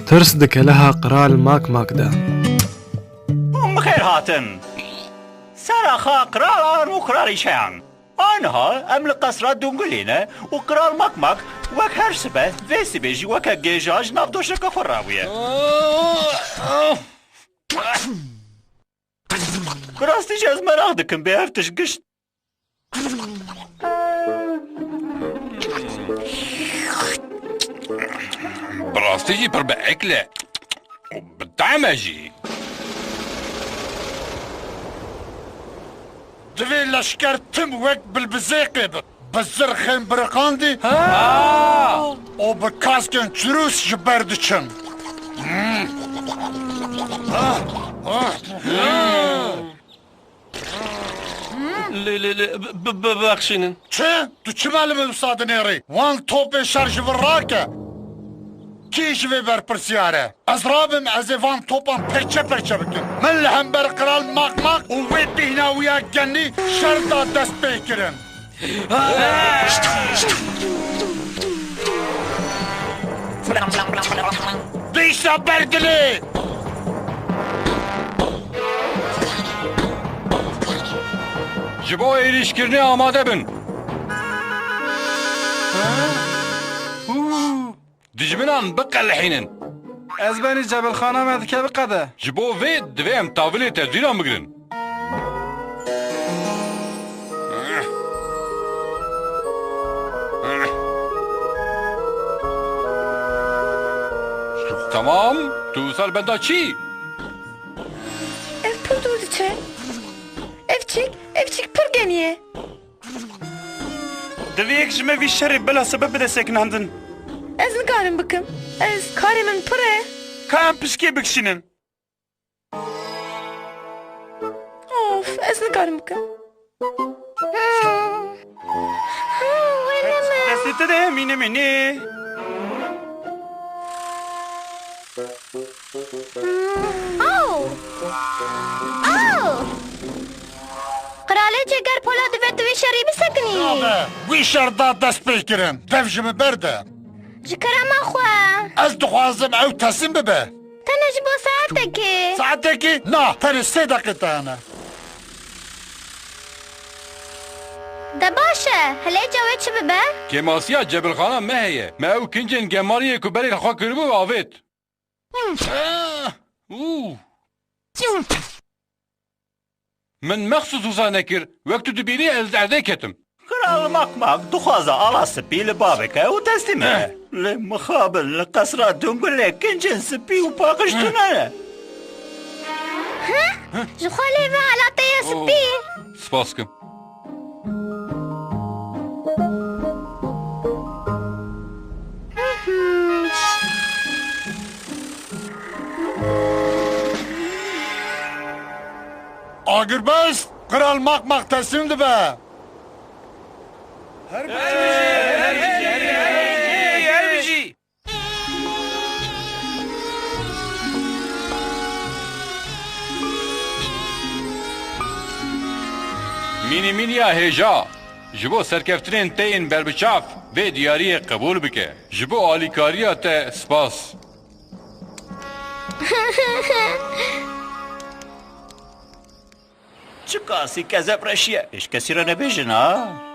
ترس dike leha qiral mak de. بخير هاتن سرخا قرار وقرار شان آنها ام القصرات دونگلينه وقرار مكمك وك هرسبه ويسي بيجي وك جيجاج نافدوشة كفراوية براستي جاز مراغ دكم بيهفتش قشت براستيجي بربع أكلة وبالطعمجي دوی لشکر تم وک بالبزيقي بزرخين برقاندي او بكاسكن تروس جبردچن ببخشinin. چه؟ تو چه معلومه استاد نیری؟ وان توپ شارژ وراکه کیش وی بر پرسیاره از رابم از وان توپان پرچه بکن من لهم بر قرال ماق و وی بیناویا گنی شرطا دست بیکرم دیشا بردلی جبو ilişkirini amade bin. Dijminan bıqalhinin. Ez beni Cebelxana medike biqede. Jbo ve divem tavili tezina migrin. Tamam. Tu sal benda çi? Ev pır durdu çe. Evçik pır geniye. دويك جمع في الشرب بلا سبب بدا ساكن عندن Ez nikarim bikim. Ez karimin pırı. كان بشكي بكشنن Of, ez nikarim bikim. بس تده ميني مني Kraliçe ger pola ve tüve şeribi sakini. آبه وی شرطا دست بیکرم دفجم برده Jikarama xwa. از دخوازم او تسیم ببه Tanış bu saateki. ساعتکی؟ نه تنی 3 دقیقه انا Da başa. Hele cevap çi bibe? Kemasiya Cebelxana me heye. Me ew kincên gemariyê ku berê xwe kiribû avêt. Min mexsus wisa nekir. Wek tu dibînî ez erdê ketim. كرال مكمك دخوازة على سبي لبابك وتسلمه لمخابل لقصرات دونقل لك كنجن سبي وباقشتنا Jixwalê ve halataya spî. Spas kim. آگر بست قرال مق تسلیم ده به Mînî mîniya hêja. Ji bo serkeftinên te yên berbiçav vê diyariyê qebûl bike. Ji bo alîkariya te spas. چه کاسی کذب رشیه اش کسی را نبیجن ها